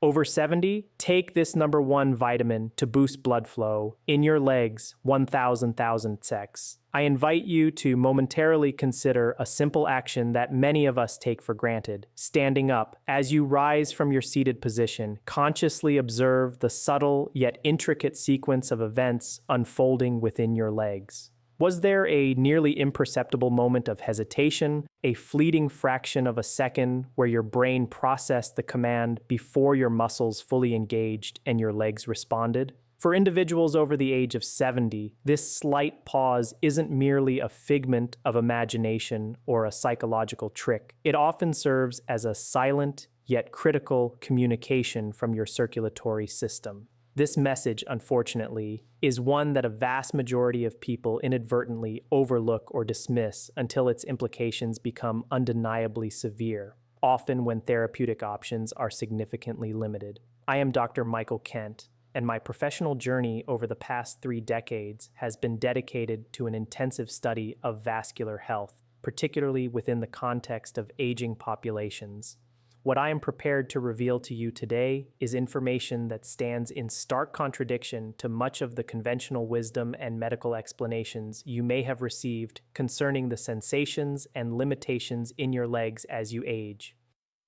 Over 70, take this number one vitamin to boost blood flow in your legs 1,000 secs. I invite you to momentarily consider a simple action that many of us take for granted. Standing up. As you rise from your seated position, consciously observe the subtle yet intricate sequence of events unfolding within your legs. Was there a nearly imperceptible moment of hesitation, a fleeting fraction of a second where your brain processed the command before your muscles fully engaged and your legs responded? For individuals over the age of 70, this slight pause isn't merely a figment of imagination or a psychological trick. It often serves as a silent yet critical communication from your circulatory system. This message, unfortunately, is one that a vast majority of people inadvertently overlook or dismiss until its implications become undeniably severe, often when therapeutic options are significantly limited. I am Dr. Michael Kent, and my professional journey over the past 3 decades has been dedicated to an intensive study of vascular health, particularly within the context of aging populations. What I am prepared to reveal to you today is information that stands in stark contradiction to much of the conventional wisdom and medical explanations you may have received concerning the sensations and limitations in your legs as you age.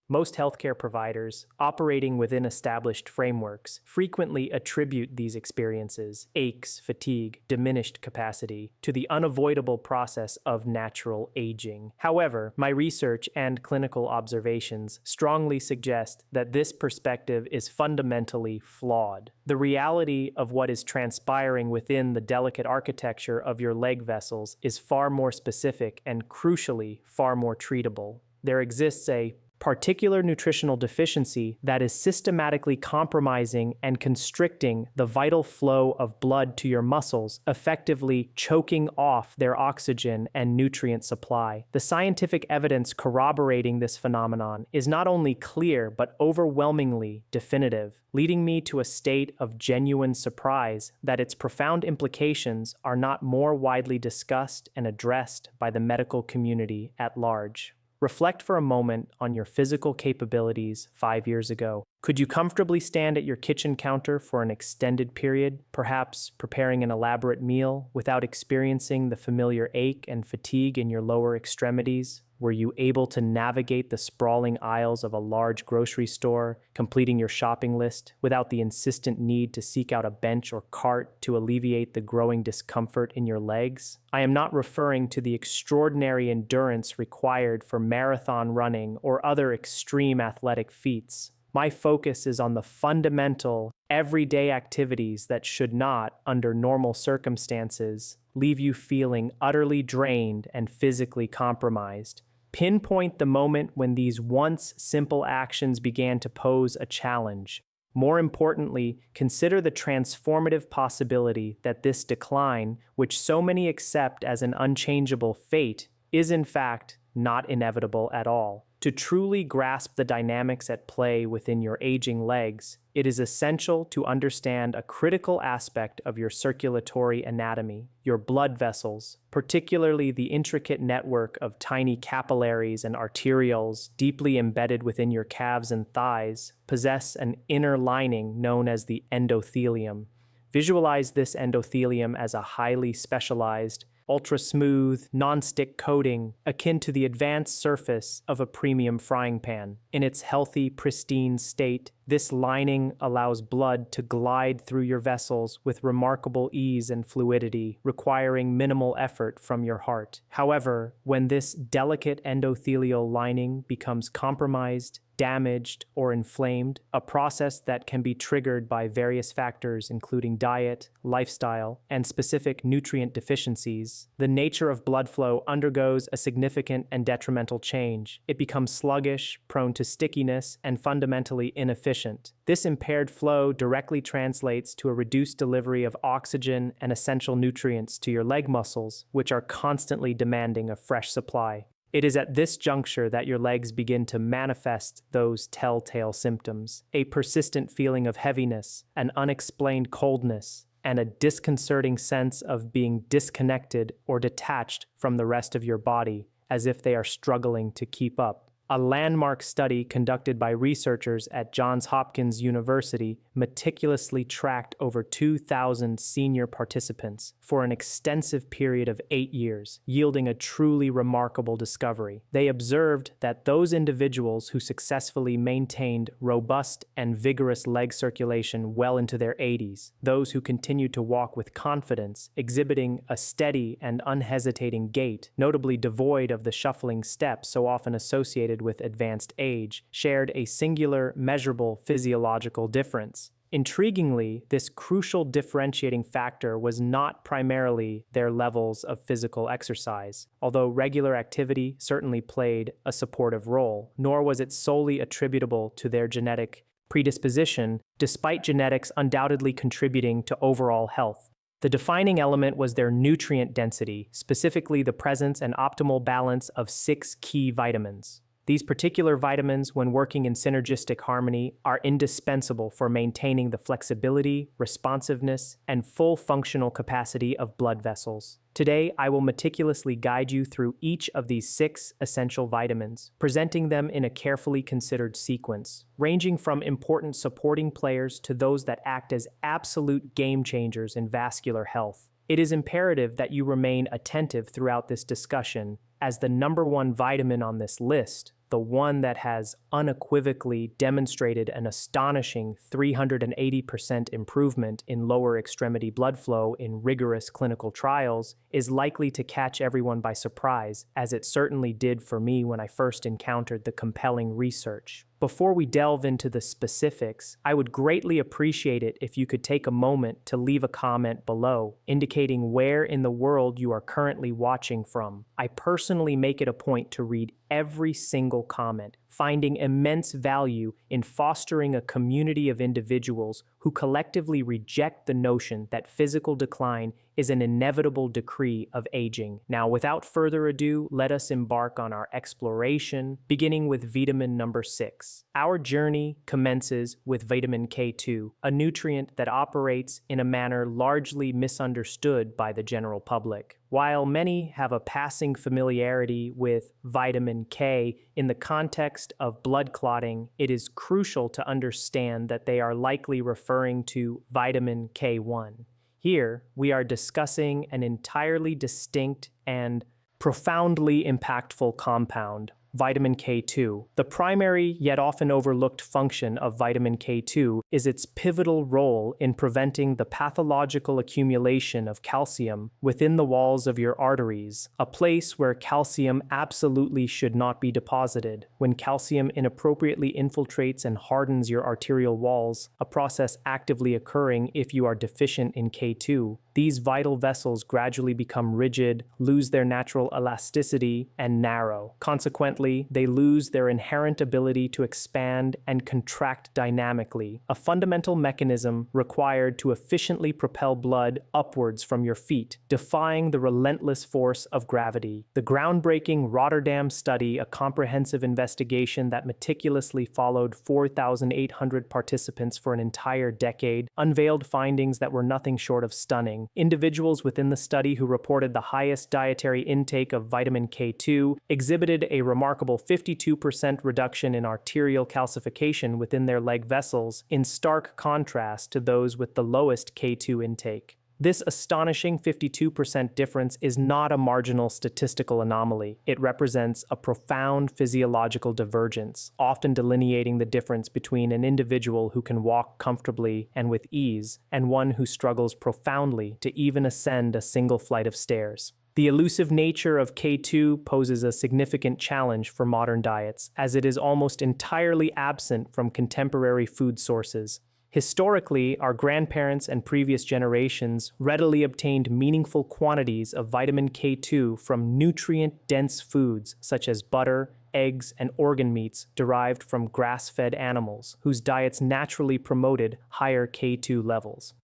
Most healthcare providers, operating within established frameworks, frequently attribute these experiences, aches, fatigue, diminished capacity, to the unavoidable process of natural aging. However, my research and clinical observations strongly suggest that this perspective is fundamentally flawed. The reality of what is transpiring within the delicate architecture of your leg vessels is far more specific and, crucially, far more treatable. There exists a particular nutritional deficiency that is systematically compromising and constricting the vital flow of blood to your muscles, effectively choking off their oxygen and nutrient supply. The scientific evidence corroborating this phenomenon is not only clear but overwhelmingly definitive, leading me to a state of genuine surprise that its profound implications are not more widely discussed and addressed by the medical community at large. Reflect for a moment on your physical capabilities 5 years ago. Could you comfortably stand at your kitchen counter for an extended period, perhaps preparing an elaborate meal, without experiencing the familiar ache and fatigue in your lower extremities? Were you able to navigate the sprawling aisles of a large grocery store, completing your shopping list, without the insistent need to seek out a bench or cart to alleviate the growing discomfort in your legs? I am not referring to the extraordinary endurance required for marathon running or other extreme athletic feats. My focus is on the fundamental, everyday activities that should not, under normal circumstances, leave you feeling utterly drained and physically compromised. Pinpoint the moment when these once simple actions began to pose a challenge. More importantly, consider the transformative possibility that this decline, which so many accept as an unchangeable fate, is in fact not inevitable at all. To truly grasp the dynamics at play within your aging legs, it is essential to understand a critical aspect of your circulatory anatomy. Your blood vessels, particularly the intricate network of tiny capillaries and arterioles deeply embedded within your calves and thighs, possess an inner lining known as the endothelium. Visualize this endothelium as a highly specialized, ultra-smooth, non-stick coating akin to the advanced surface of a premium frying pan. In its healthy, pristine state, this lining allows blood to glide through your vessels with remarkable ease and fluidity, requiring minimal effort from your heart. However, when this delicate endothelial lining becomes compromised, damaged, or inflamed, a process that can be triggered by various factors including diet, lifestyle, and specific nutrient deficiencies, the nature of blood flow undergoes a significant and detrimental change. It becomes sluggish, prone to stickiness, and fundamentally inefficient. This impaired flow directly translates to a reduced delivery of oxygen and essential nutrients to your leg muscles, which are constantly demanding a fresh supply. It is at this juncture that your legs begin to manifest those telltale symptoms: a persistent feeling of heaviness, an unexplained coldness, and a disconcerting sense of being disconnected or detached from the rest of your body, as if they are struggling to keep up. A landmark study conducted by researchers at Johns Hopkins University meticulously tracked over 2,000 senior participants for an extensive period of 8 years, yielding a truly remarkable discovery. They observed that those individuals who successfully maintained robust and vigorous leg circulation well into their 80s, those who continued to walk with confidence, exhibiting a steady and unhesitating gait, notably devoid of the shuffling steps so often associated with advanced age, shared a singular, measurable physiological difference. Intriguingly, this crucial differentiating factor was not primarily their levels of physical exercise, although regular activity certainly played a supportive role, nor was it solely attributable to their genetic predisposition, despite genetics undoubtedly contributing to overall health. The defining element was their nutrient density, specifically the presence and optimal balance of 6 key vitamins. These particular vitamins, when working in synergistic harmony, are indispensable for maintaining the flexibility, responsiveness, and full functional capacity of blood vessels. Today, I will meticulously guide you through each of these 6 essential vitamins, presenting them in a carefully considered sequence, ranging from important supporting players to those that act as absolute game changers in vascular health. It is imperative that you remain attentive throughout this discussion, as the number 1 vitamin on this list, the one that has unequivocally demonstrated an astonishing 380% improvement in lower extremity blood flow in rigorous clinical trials, is likely to catch everyone by surprise, as it certainly did for me when I first encountered the compelling research. Before we delve into the specifics, I would greatly appreciate it if you could take a moment to leave a comment below, indicating where in the world you are currently watching from. I personally make it a point to read every single comment, finding immense value in fostering a community of individuals who collectively reject the notion that physical decline is an inevitable decree of aging. Now, without further ado, let us embark on our exploration, beginning with vitamin number 6. Our journey commences with vitamin K2, a nutrient that operates in a manner largely misunderstood by the general public. While many have a passing familiarity with vitamin K in the context of blood clotting, it is crucial to understand that they are likely referring to vitamin K1. Here, we are discussing an entirely distinct and profoundly impactful compound, vitamin K2. The primary yet often overlooked function of vitamin K2 is its pivotal role in preventing the pathological accumulation of calcium within the walls of your arteries, a place where calcium absolutely should not be deposited. When calcium inappropriately infiltrates and hardens your arterial walls, a process actively occurring if you are deficient in K2, these vital vessels gradually become rigid, lose their natural elasticity, and narrow. Consequently, they lose their inherent ability to expand and contract dynamically, a fundamental mechanism required to efficiently propel blood upwards from your feet, defying the relentless force of gravity. The groundbreaking Rotterdam study, a comprehensive investigation that meticulously followed 4,800 participants for an entire decade, unveiled findings that were nothing short of stunning. Individuals within the study who reported the highest dietary intake of vitamin K2 exhibited a remarkable 52% reduction in arterial calcification within their leg vessels, in stark contrast to those with the lowest K2 intake. This astonishing 52% difference is not a marginal statistical anomaly. It represents a profound physiological divergence, often delineating the difference between an individual who can walk comfortably and with ease and one who struggles profoundly to even ascend a single flight of stairs. The elusive nature of K2 poses a significant challenge for modern diets, as it is almost entirely absent from contemporary food sources. Historically, our grandparents and previous generations readily obtained meaningful quantities of vitamin K2 from nutrient-dense foods such as butter, eggs, and organ meats derived from grass-fed animals, whose diets naturally promoted higher K2 levels.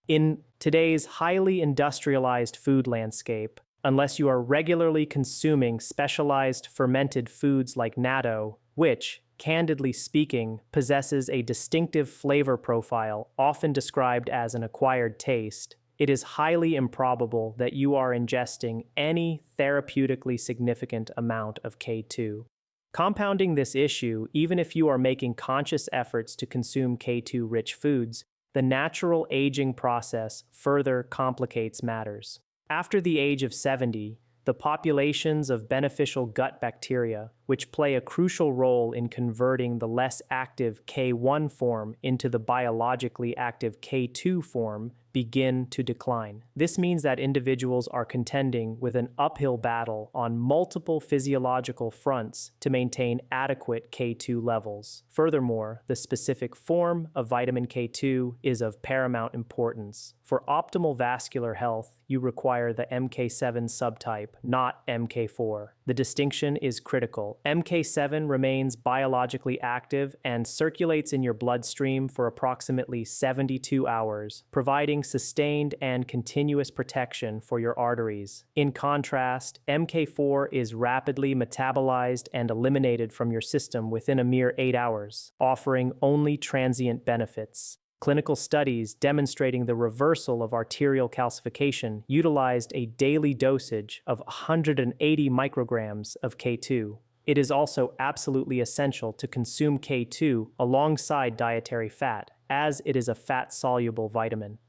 In today's highly industrialized food landscape, unless you are regularly consuming specialized fermented foods like natto, which, candidly speaking, possesses a distinctive flavor profile, often described as an acquired taste, it is highly improbable that you are ingesting any therapeutically significant amount of K2. Compounding this issue, even if you are making conscious efforts to consume K2-rich foods, the natural aging process further complicates matters. After the age of 70, the populations of beneficial gut bacteria, which play a crucial role in converting the less active K1 form into the biologically active K2 form, begin to decline. This means that individuals are contending with an uphill battle on multiple physiological fronts to maintain adequate K2 levels. Furthermore, the specific form of vitamin K2 is of paramount importance. For optimal vascular health, you require the MK7 subtype, not MK4. The distinction is critical. MK7 remains biologically active and circulates in your bloodstream for approximately 72 hours, providing sustained and continuous protection for your arteries. In contrast, MK4 is rapidly metabolized and eliminated from your system within a mere 8 hours, offering only transient benefits. Clinical studies demonstrating the reversal of arterial calcification utilized a daily dosage of 180 micrograms of K2. It is also absolutely essential to consume K2 alongside dietary fat, as it is a fat-soluble vitamin.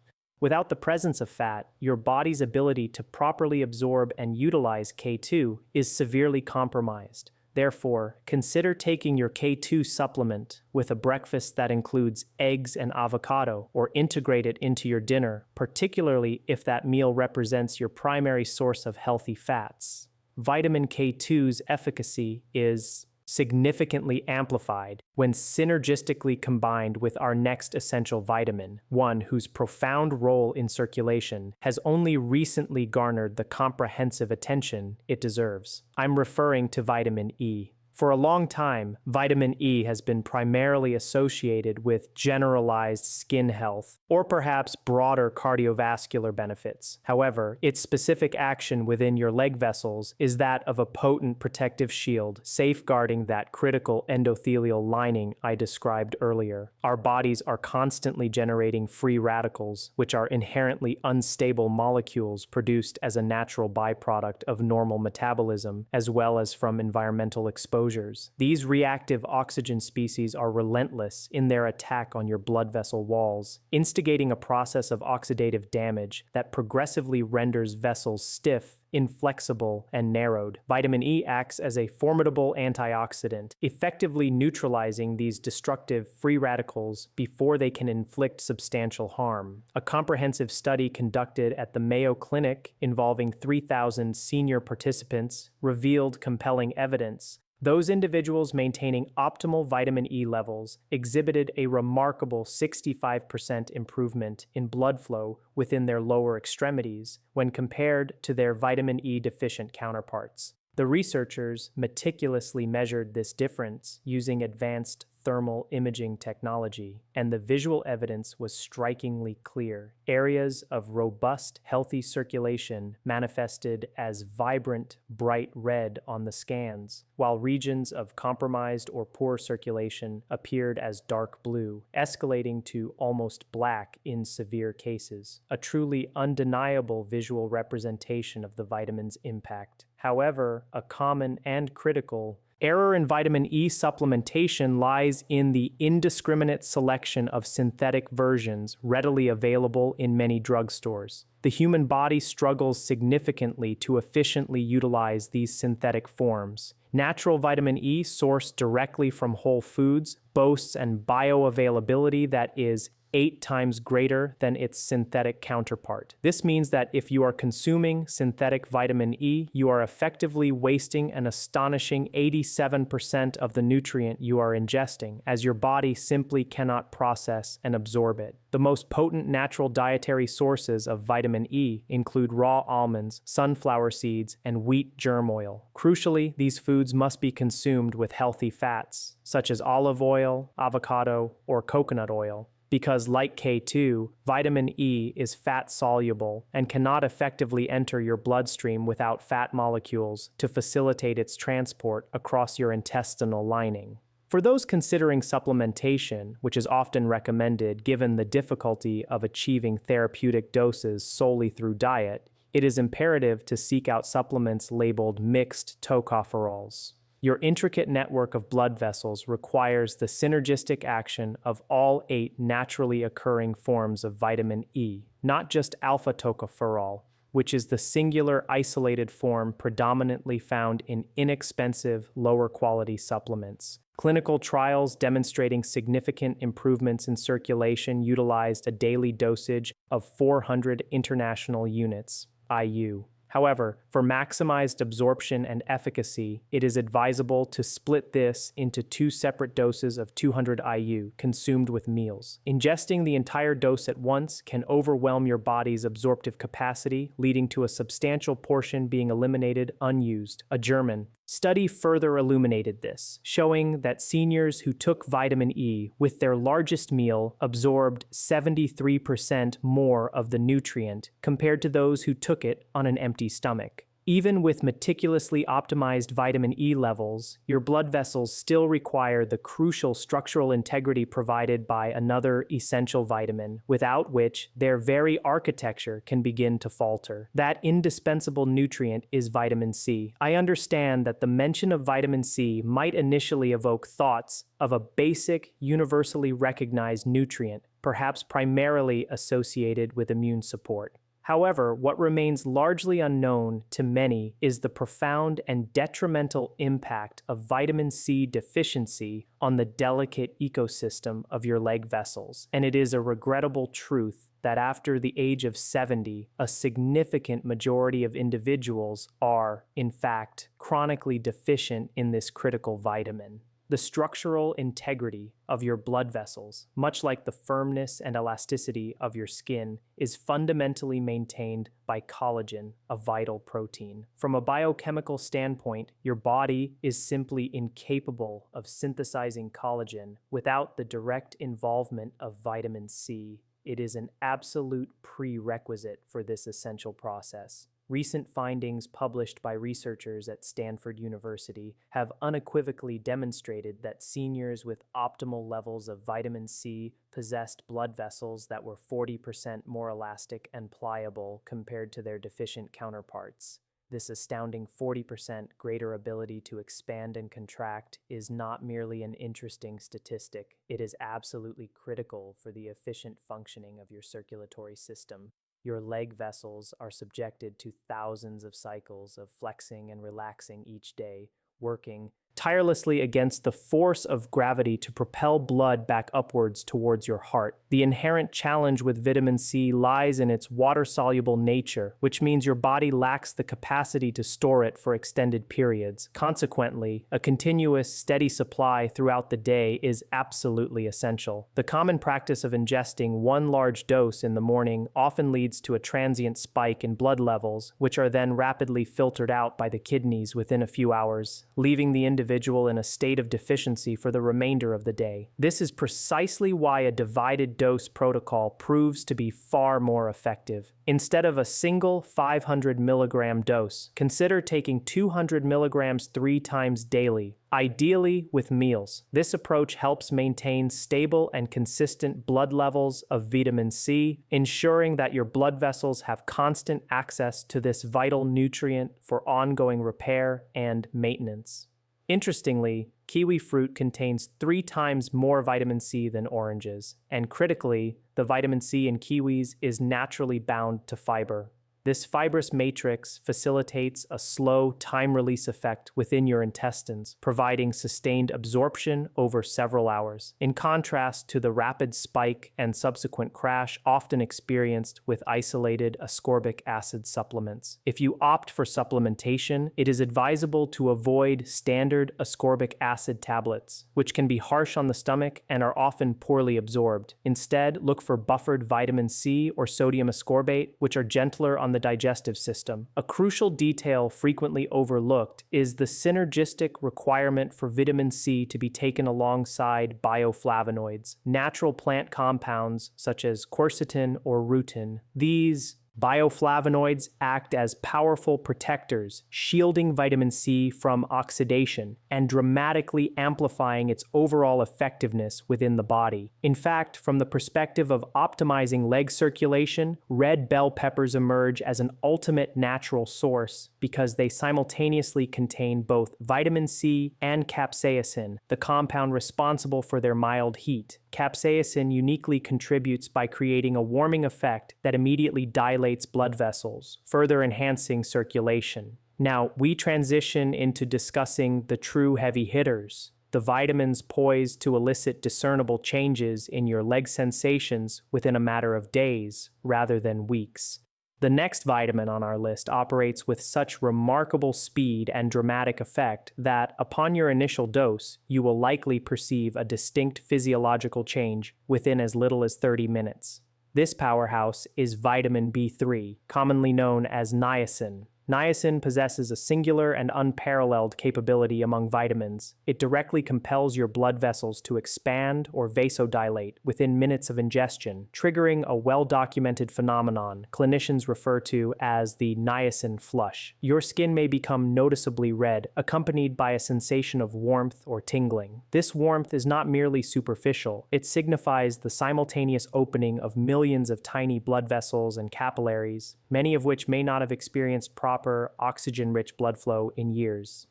Without the presence of fat, your body's ability to properly absorb and utilize K2 is severely compromised. Therefore, consider taking your K2 supplement with a breakfast that includes eggs and avocado, or integrate it into your dinner, particularly if that meal represents your primary source of healthy fats. Vitamin K2's efficacy is significantly amplified when synergistically combined with our next essential vitamin, one whose profound role in circulation has only recently garnered the comprehensive attention it deserves. I'm referring to vitamin E. For a long time, vitamin E has been primarily associated with generalized skin health, or perhaps broader cardiovascular benefits. However, its specific action within your leg vessels is that of a potent protective shield, safeguarding that critical endothelial lining I described earlier. Our bodies are constantly generating free radicals, which are inherently unstable molecules produced as a natural byproduct of normal metabolism, as well as from environmental exposure. These reactive oxygen species are relentless in their attack on your blood vessel walls, instigating a process of oxidative damage that progressively renders vessels stiff, inflexible, and narrowed. Vitamin E acts as a formidable antioxidant, effectively neutralizing these destructive free radicals before they can inflict substantial harm. A comprehensive study conducted at the Mayo Clinic involving 3,000 senior participants revealed compelling evidence. Those individuals maintaining optimal vitamin E levels exhibited a remarkable 65% improvement in blood flow within their lower extremities when compared to their vitamin E deficient counterparts. The researchers meticulously measured this difference using advanced thermal imaging technology, and the visual evidence was strikingly clear. Areas of robust, healthy circulation manifested as vibrant, bright red on the scans, while regions of compromised or poor circulation appeared as dark blue, escalating to almost black in severe cases. A truly undeniable visual representation of the vitamin's impact. However, a common and critical error in vitamin E supplementation lies in the indiscriminate selection of synthetic versions readily available in many drugstores. The human body struggles significantly to efficiently utilize these synthetic forms. Natural vitamin E sourced directly from whole foods boasts an bioavailability that is 8 times greater than its synthetic counterpart. This means that if you are consuming synthetic vitamin E, you are effectively wasting an astonishing 87% of the nutrient you are ingesting, as your body simply cannot process and absorb it. The most potent natural dietary sources of vitamin E include raw almonds, sunflower seeds, and wheat germ oil. Crucially, these foods must be consumed with healthy fats, such as olive oil, avocado, or coconut oil, because like K2, vitamin E is fat-soluble and cannot effectively enter your bloodstream without fat molecules to facilitate its transport across your intestinal lining. For those considering supplementation, which is often recommended given the difficulty of achieving therapeutic doses solely through diet, it is imperative to seek out supplements labeled mixed tocopherols. Your intricate network of blood vessels requires the synergistic action of all 8 naturally occurring forms of vitamin E, not just alpha tocopherol, which is the singular isolated form predominantly found in inexpensive, lower-quality supplements. Clinical trials demonstrating significant improvements in circulation utilized a daily dosage of 400 international units, IU. However, for maximized absorption and efficacy, it is advisable to split this into 2 separate doses of 200 IU consumed with meals. Ingesting the entire dose at once can overwhelm your body's absorptive capacity, leading to a substantial portion being eliminated unused. A German study further illuminated this, showing that seniors who took vitamin E with their largest meal absorbed 73% more of the nutrient compared to those who took it on an empty stomach. Even with meticulously optimized vitamin E levels, your blood vessels still require the crucial structural integrity provided by another essential vitamin, without which their very architecture can begin to falter. That indispensable nutrient is vitamin C. I understand that the mention of vitamin C might initially evoke thoughts of a basic, universally recognized nutrient, perhaps primarily associated with immune support. However, what remains largely unknown to many is the profound and detrimental impact of vitamin C deficiency on the delicate ecosystem of your leg vessels, and it is a regrettable truth that after the age of 70, a significant majority of individuals are, in fact, chronically deficient in this critical vitamin. The structural integrity of your blood vessels, much like the firmness and elasticity of your skin, is fundamentally maintained by collagen, a vital protein. From a biochemical standpoint, your body is simply incapable of synthesizing collagen without the direct involvement of vitamin C. It is an absolute prerequisite for this essential process. Recent findings published by researchers at Stanford University have unequivocally demonstrated that seniors with optimal levels of vitamin C possessed blood vessels that were 40% more elastic and pliable compared to their deficient counterparts. This astounding 40% greater ability to expand and contract is not merely an interesting statistic, it is absolutely critical for the efficient functioning of your circulatory system. Your leg vessels are subjected to thousands of cycles of flexing and relaxing each day, working tirelessly against the force of gravity to propel blood back upwards towards your heart. The inherent challenge with vitamin C lies in its water-soluble nature, which means your body lacks the capacity to store it for extended periods. Consequently, a continuous, steady supply throughout the day is absolutely essential. The common practice of ingesting one large dose in the morning often leads to a transient spike in blood levels, which are then rapidly filtered out by the kidneys within a few hours, leaving the individual in a state of deficiency for the remainder of the day. This is precisely why a divided dose protocol proves to be far more effective. Instead of a single 500 milligram dose, consider taking 200 milligrams 3 times daily, ideally with meals. This approach helps maintain stable and consistent blood levels of vitamin C, ensuring that your blood vessels have constant access to this vital nutrient for ongoing repair and maintenance. Interestingly, kiwi fruit contains 3 times more vitamin C than oranges, and critically, the vitamin C in kiwis is naturally bound to fiber. This fibrous matrix facilitates a slow time-release effect within your intestines, providing sustained absorption over several hours, in contrast to the rapid spike and subsequent crash often experienced with isolated ascorbic acid supplements. If you opt for supplementation, it is advisable to avoid standard ascorbic acid tablets, which can be harsh on the stomach and are often poorly absorbed. Instead, look for buffered vitamin C or sodium ascorbate, which are gentler on the digestive system. A crucial detail frequently overlooked is the synergistic requirement for vitamin C to be taken alongside bioflavonoids, natural plant compounds such as quercetin or rutin. These Bioflavonoids act as powerful protectors, shielding vitamin C from oxidation and dramatically amplifying its overall effectiveness within the body. In fact, from the perspective of optimizing leg circulation, red bell peppers emerge as an ultimate natural source because they simultaneously contain both vitamin C and capsaicin, the compound responsible for their mild heat. Capsaicin uniquely contributes by creating a warming effect that immediately dilates blood vessels, further enhancing circulation. Now, we transition into discussing the true heavy hitters, the vitamins poised to elicit discernible changes in your leg sensations within a matter of days rather than weeks. The next vitamin on our list operates with such remarkable speed and dramatic effect that, upon your initial dose, you will likely perceive a distinct physiological change within as little as 30 minutes. This powerhouse is vitamin B3, commonly known as niacin. Niacin possesses a singular and unparalleled capability among vitamins. It directly compels your blood vessels to expand or vasodilate within minutes of ingestion, triggering a well-documented phenomenon clinicians refer to as the niacin flush. Your skin may become noticeably red, accompanied by a sensation of warmth or tingling. This warmth is not merely superficial. It signifies the simultaneous opening of millions of tiny blood vessels and capillaries, many of which may not have experienced proper oxygen-rich blood flow in years.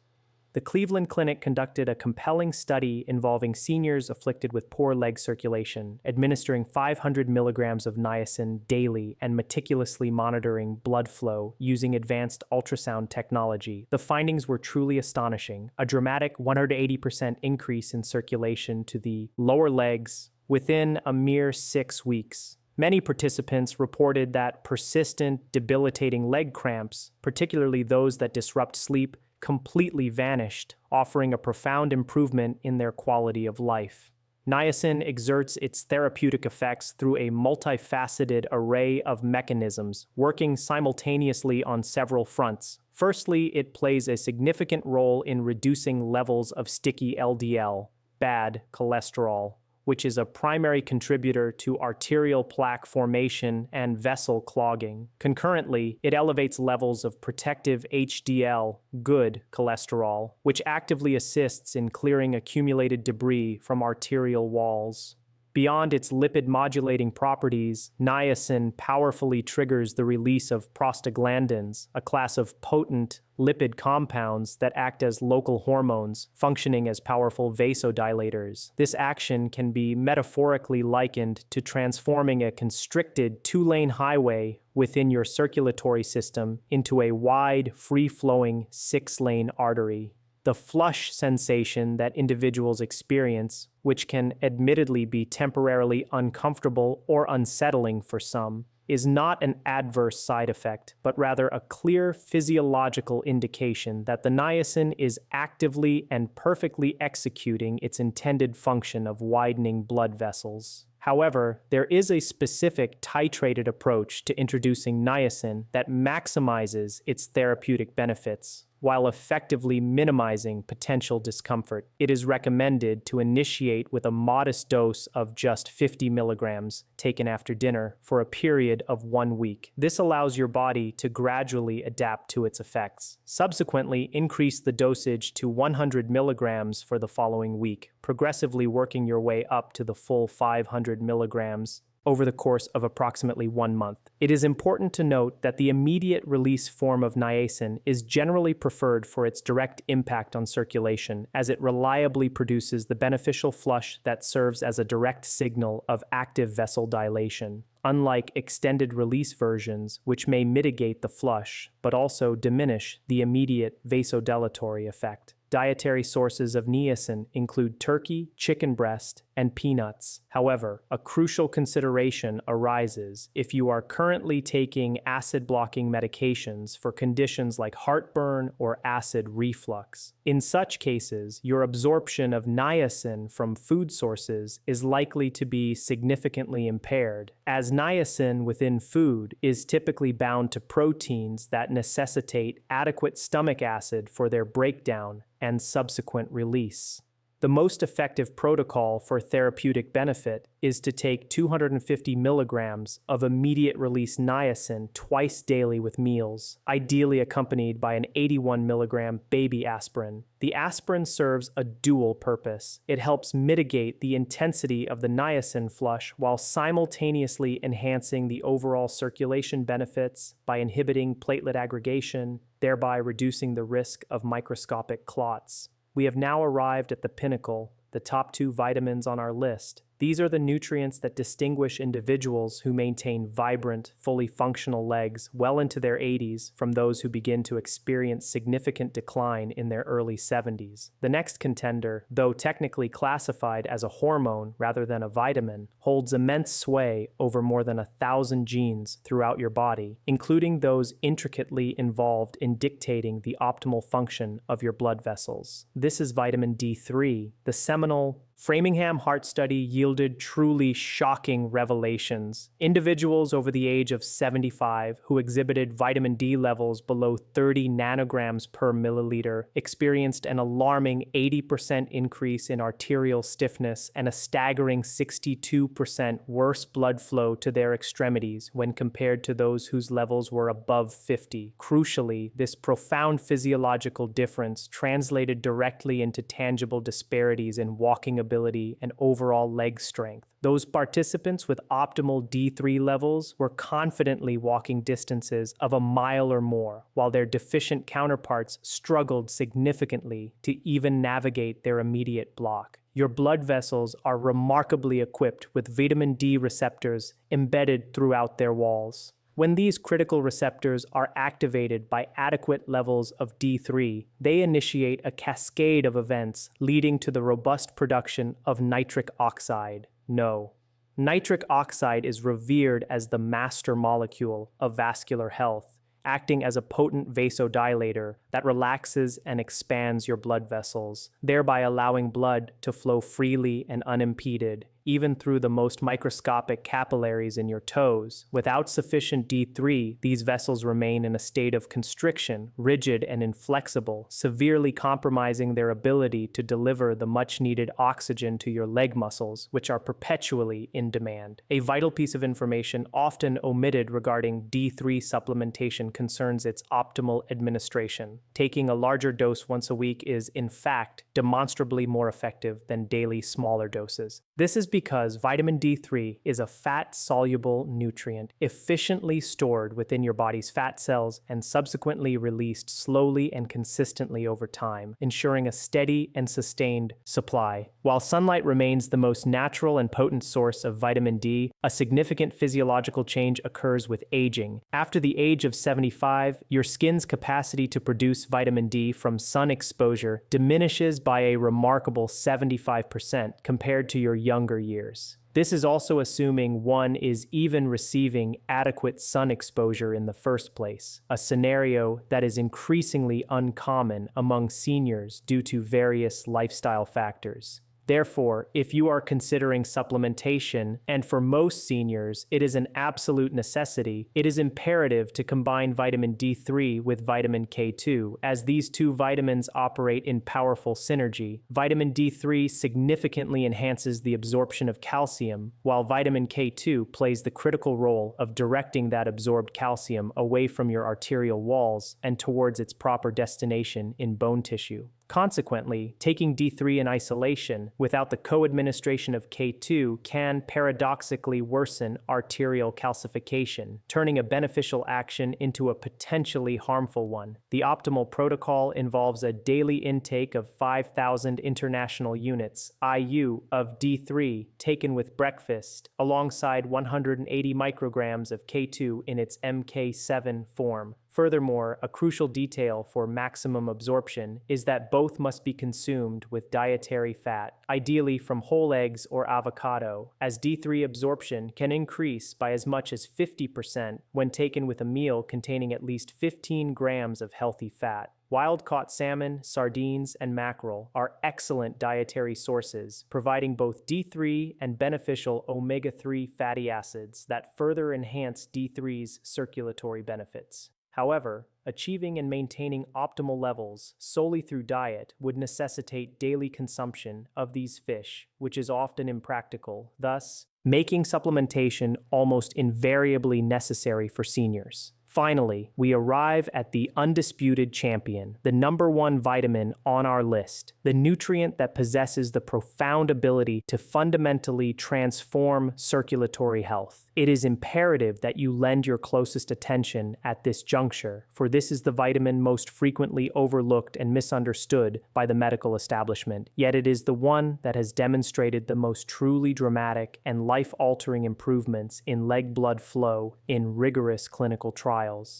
The Cleveland Clinic conducted a compelling study involving seniors afflicted with poor leg circulation, administering 500 milligrams of niacin daily and meticulously monitoring blood flow using advanced ultrasound technology. The findings were truly astonishing, a dramatic 180% increase in circulation to the lower legs within a mere 6 weeks. Many participants reported that persistent, debilitating leg cramps, particularly those that disrupt sleep, completely vanished, offering a profound improvement in their quality of life. Niacin exerts its therapeutic effects through a multifaceted array of mechanisms, working simultaneously on several fronts. Firstly, it plays a significant role in reducing levels of sticky LDL, bad cholesterol, which is a primary contributor to arterial plaque formation and vessel clogging. Concurrently, it elevates levels of protective HDL, good cholesterol, which actively assists in clearing accumulated debris from arterial walls. Beyond its lipid-modulating properties, niacin powerfully triggers the release of prostaglandins, a class of potent lipid compounds that act as local hormones, functioning as powerful vasodilators. This action can be metaphorically likened to transforming a constricted 2-lane highway within your circulatory system into a wide, free-flowing 6-lane artery. The flush sensation that individuals experience, which can admittedly be temporarily uncomfortable or unsettling for some, is not an adverse side effect, but rather a clear physiological indication that the niacin is actively and perfectly executing its intended function of widening blood vessels. However, there is a specific titrated approach to introducing niacin that maximizes its therapeutic benefits, while effectively minimizing potential discomfort. It is recommended to initiate with a modest dose of just 50 milligrams taken after dinner for a period of 1 week. This allows your body to gradually adapt to its effects. Subsequently, increase the dosage to 100 milligrams for the following week, progressively working your way up to the full 500 milligrams over the course of approximately 1 month. It is important to note that the immediate release form of niacin is generally preferred for its direct impact on circulation, as it reliably produces the beneficial flush that serves as a direct signal of active vessel dilation, unlike extended release versions, which may mitigate the flush, but also diminish the immediate vasodilatory effect. Dietary sources of niacin include turkey, chicken breast, and peanuts. However, a crucial consideration arises if you are currently taking acid-blocking medications for conditions like heartburn or acid reflux. In such cases, your absorption of niacin from food sources is likely to be significantly impaired, as niacin within food is typically bound to proteins that necessitate adequate stomach acid for their breakdown and subsequent release. The most effective protocol for therapeutic benefit is to take 250 milligrams of immediate release niacin twice daily with meals, ideally accompanied by an 81 milligram baby aspirin. The aspirin serves a dual purpose. It helps mitigate the intensity of the niacin flush while simultaneously enhancing the overall circulation benefits by inhibiting platelet aggregation, thereby reducing the risk of microscopic clots. We have now arrived at the pinnacle, the top 2 vitamins on our list. These are the nutrients that distinguish individuals who maintain vibrant, fully functional legs well into their 80s from those who begin to experience significant decline in their early 70s. The next contender, though technically classified as a hormone rather than a vitamin, holds immense sway over more than 1,000 genes throughout your body, including those intricately involved in dictating the optimal function of your blood vessels. This is vitamin D3, the seminal Framingham Heart Study yielded truly shocking revelations. Individuals over the age of 75 who exhibited vitamin D levels below 30 nanograms per milliliter experienced an alarming 80% increase in arterial stiffness and a staggering 62% worse blood flow to their extremities when compared to those whose levels were above 50. Crucially, this profound physiological difference translated directly into tangible disparities in walking ability and overall leg strength. Those participants with optimal D3 levels were confidently walking distances of a mile or more, while their deficient counterparts struggled significantly to even navigate their immediate block. Your blood vessels are remarkably equipped with vitamin D receptors embedded throughout their walls. When these critical receptors are activated by adequate levels of D3, they initiate a cascade of events leading to the robust production of nitric oxide, NO. Nitric oxide is revered as the master molecule of vascular health, acting as a potent vasodilator that relaxes and expands your blood vessels, thereby allowing blood to flow freely and unimpeded, even through the most microscopic capillaries in your toes. Without sufficient D3, these vessels remain in a state of constriction, rigid and inflexible, severely compromising their ability to deliver the much-needed oxygen to your leg muscles, which are perpetually in demand. A vital piece of information often omitted regarding D3 supplementation concerns its optimal administration. Taking a larger dose once a week is, in fact, demonstrably more effective than daily smaller doses. This is because vitamin D3 is a fat-soluble nutrient efficiently stored within your body's fat cells and subsequently released slowly and consistently over time, ensuring a steady and sustained supply. While sunlight remains the most natural and potent source of vitamin D, a significant physiological change occurs with aging. After the age of 75, your skin's capacity to produce vitamin D from sun exposure diminishes by a remarkable 75% compared to your younger years. This is also assuming one is even receiving adequate sun exposure in the first place, a scenario that is increasingly uncommon among seniors due to various lifestyle factors. Therefore, if you are considering supplementation, and for most seniors it is an absolute necessity, it is imperative to combine vitamin D3 with vitamin K2, as these two vitamins operate in powerful synergy. Vitamin D3 significantly enhances the absorption of calcium, while vitamin K2 plays the critical role of directing that absorbed calcium away from your arterial walls and towards its proper destination in bone tissue. Consequently, taking D3 in isolation without the co-administration of K2 can paradoxically worsen arterial calcification, turning a beneficial action into a potentially harmful one. The optimal protocol involves a daily intake of 5,000 international units (IU) of D3 taken with breakfast, alongside 180 micrograms of K2 in its MK7 form. Furthermore, a crucial detail for maximum absorption is that both must be consumed with dietary fat, ideally from whole eggs or avocado, as D3 absorption can increase by as much as 50% when taken with a meal containing at least 15 grams of healthy fat. Wild-caught salmon, sardines, and mackerel are excellent dietary sources, providing both D3 and beneficial omega-3 fatty acids that further enhance D3's circulatory benefits. However, achieving and maintaining optimal levels solely through diet would necessitate daily consumption of these fish, which is often impractical, thus making supplementation almost invariably necessary for seniors. Finally, we arrive at the undisputed champion, the number one vitamin on our list, the nutrient that possesses the profound ability to fundamentally transform circulatory health. It is imperative that you lend your closest attention at this juncture, for this is the vitamin most frequently overlooked and misunderstood by the medical establishment, yet it is the one that has demonstrated the most truly dramatic and life-altering improvements in leg blood flow in rigorous clinical trials.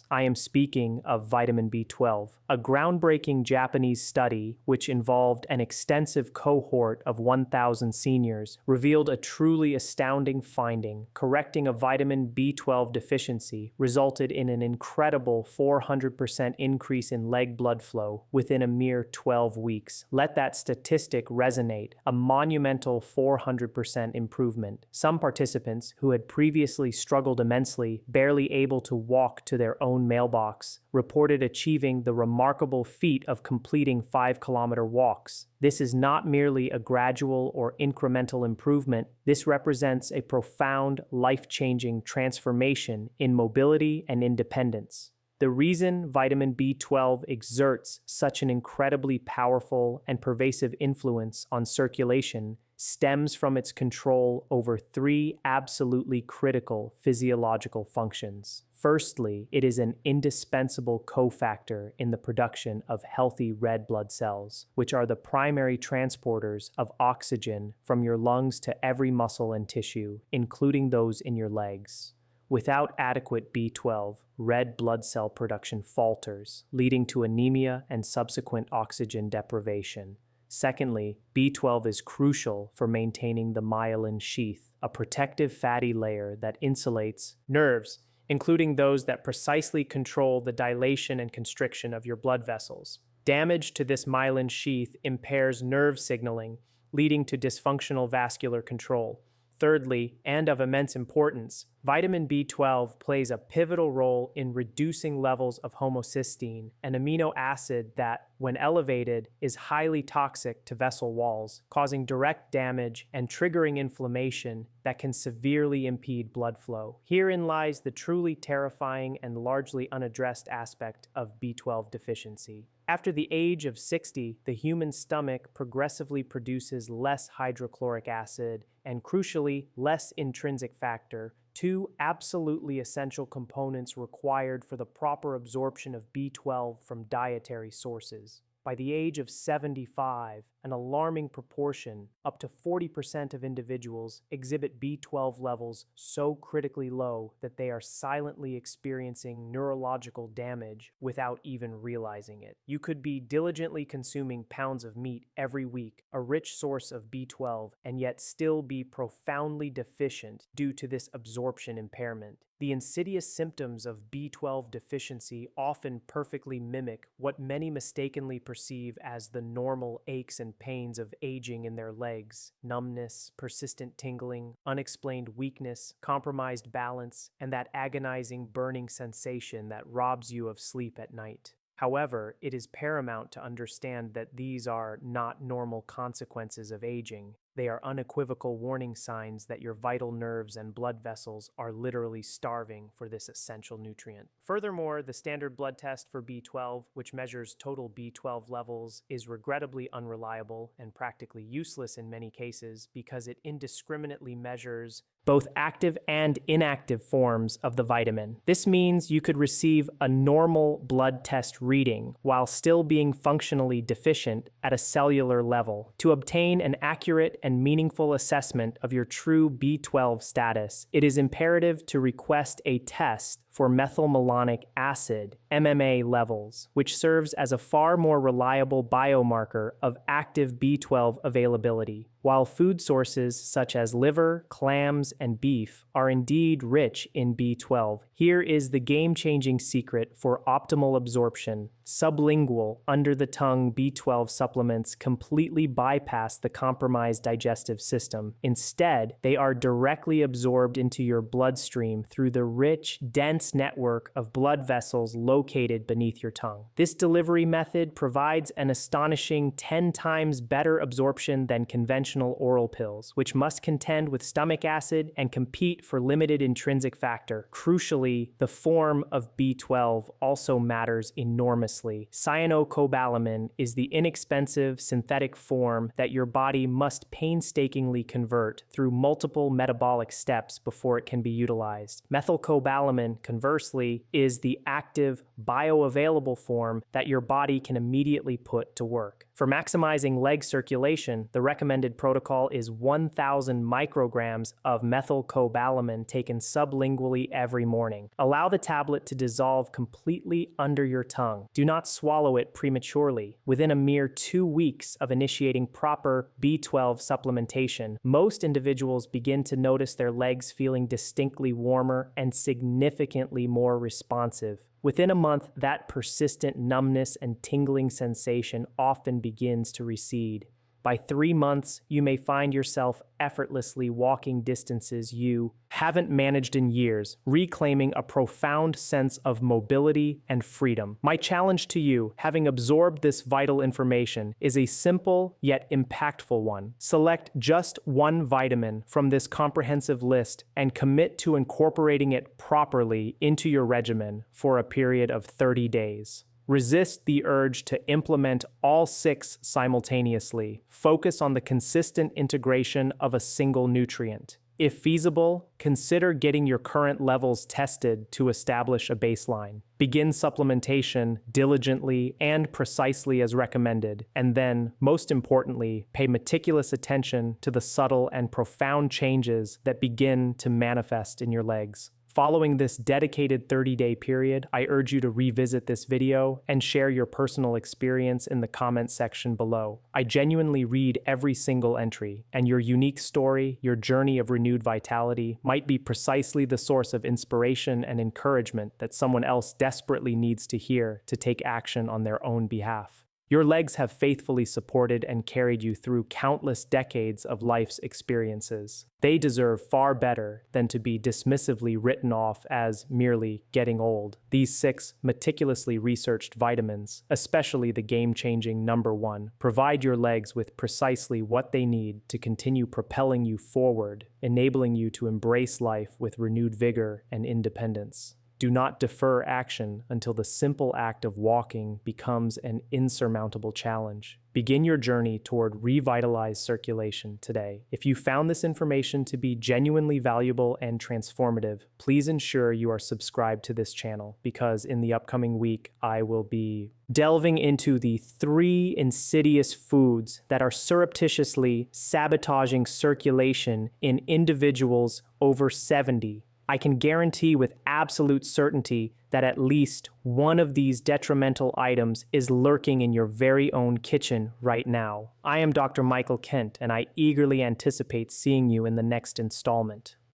I am speaking of vitamin B12. A groundbreaking Japanese study, which involved an extensive cohort of 1,000 seniors, revealed a truly astounding finding. Correcting a vitamin B12 deficiency resulted in an incredible 400% increase in leg blood flow within a mere 12 weeks. Let that statistic resonate, a monumental 400% improvement. Some participants who had previously struggled immensely, barely able to walk to their own mailbox, reported achieving the remarkable feat of completing 5-kilometer walks. This is not merely a gradual or incremental improvement. This represents a profound, life-changing transformation in mobility and independence. The reason vitamin B12 exerts such an incredibly powerful and pervasive influence on circulation stems from its control over 3 absolutely critical physiological functions. Firstly, it is an indispensable cofactor in the production of healthy red blood cells, which are the primary transporters of oxygen from your lungs to every muscle and tissue, including those in your legs. Without adequate B12, red blood cell production falters, leading to anemia and subsequent oxygen deprivation. Secondly, B12 is crucial for maintaining the myelin sheath, a protective fatty layer that insulates nerves, including those that precisely control the dilation and constriction of your blood vessels. Damage to this myelin sheath impairs nerve signaling, leading to dysfunctional vascular control. Thirdly, and of immense importance, vitamin B12 plays a pivotal role in reducing levels of homocysteine, an amino acid that, when elevated, is highly toxic to vessel walls, causing direct damage and triggering inflammation that can severely impede blood flow. Herein lies the truly terrifying and largely unaddressed aspect of B12 deficiency. After the age of 60, the human stomach progressively produces less hydrochloric acid and, crucially, less intrinsic factor, 2 absolutely essential components required for the proper absorption of B12 from dietary sources. By the age of 75, an alarming proportion, up to 40% of individuals, exhibit B12 levels so critically low that they are silently experiencing neurological damage without even realizing it. You could be diligently consuming pounds of meat every week, a rich source of B12, and yet still be profoundly deficient due to this absorption impairment. The insidious symptoms of B12 deficiency often perfectly mimic what many mistakenly perceive as the normal aches and pains of aging in their legs: numbness, persistent tingling, unexplained weakness, compromised balance, and that agonizing burning sensation that robs you of sleep at night. However, it is paramount to understand that these are not normal consequences of aging. They are unequivocal warning signs that your vital nerves and blood vessels are literally starving for this essential nutrient. Furthermore, the standard blood test for B12, which measures total B12 levels, is regrettably unreliable and practically useless in many cases because it indiscriminately measures both active and inactive forms of the vitamin. This means you could receive a normal blood test reading while still being functionally deficient at a cellular level. To obtain an accurate and meaningful assessment of your true B12 status, it is imperative to request a test for methylmalonic acid, MMA levels, which serves as a far more reliable biomarker of active B12 availability. While food sources such as liver, clams, and beef are indeed rich in B12, here is the game-changing secret for optimal absorption. Sublingual, under-the-tongue B12 supplements completely bypass the compromised digestive system. Instead, they are directly absorbed into your bloodstream through the rich, dense network of blood vessels located beneath your tongue. This delivery method provides an astonishing 10 times better absorption than conventional oral pills, which must contend with stomach acid and compete for limited intrinsic factor. Crucially, the form of B12 also matters enormously. Cyanocobalamin is the inexpensive synthetic form that your body must painstakingly convert through multiple metabolic steps before it can be utilized. Methylcobalamin, conversely, is the active, bioavailable form that your body can immediately put to work. For maximizing leg circulation, the recommended protocol is 1,000 micrograms of methylcobalamin taken sublingually every morning. Allow the tablet to dissolve completely under your tongue. Do not swallow it prematurely. Within a mere 2 weeks of initiating proper B12 supplementation, most individuals begin to notice their legs feeling distinctly warmer and significantly more responsive. Within a month, that persistent numbness and tingling sensation often begins to recede. By 3 months, you may find yourself effortlessly walking distances you haven't managed in years, reclaiming a profound sense of mobility and freedom. My challenge to you, having absorbed this vital information, is a simple yet impactful one. Select just one vitamin from this comprehensive list and commit to incorporating it properly into your regimen for a period of 30 days. Resist the urge to implement all 6 simultaneously. Focus on the consistent integration of a single nutrient. If feasible, consider getting your current levels tested to establish a baseline. Begin supplementation diligently and precisely as recommended, and then, most importantly, pay meticulous attention to the subtle and profound changes that begin to manifest in your legs. Following this dedicated 30-day period, I urge you to revisit this video and share your personal experience in the comments section below. I genuinely read every single entry, and your unique story, your journey of renewed vitality, might be precisely the source of inspiration and encouragement that someone else desperately needs to hear to take action on their own behalf. Your legs have faithfully supported and carried you through countless decades of life's experiences. They deserve far better than to be dismissively written off as merely getting old. These 6 meticulously researched vitamins, especially the game-changing number 1, provide your legs with precisely what they need to continue propelling you forward, enabling you to embrace life with renewed vigor and independence. Do not defer action until the simple act of walking becomes an insurmountable challenge. Begin your journey toward revitalized circulation today. If you found this information to be genuinely valuable and transformative, please ensure you are subscribed to this channel, because in the upcoming week, I will be delving into the 3 insidious foods that are surreptitiously sabotaging circulation in individuals over 70. I can guarantee with absolute certainty that at least one of these detrimental items is lurking in your very own kitchen right now. I am Dr. Michael Kent, and I eagerly anticipate seeing you in the next installment.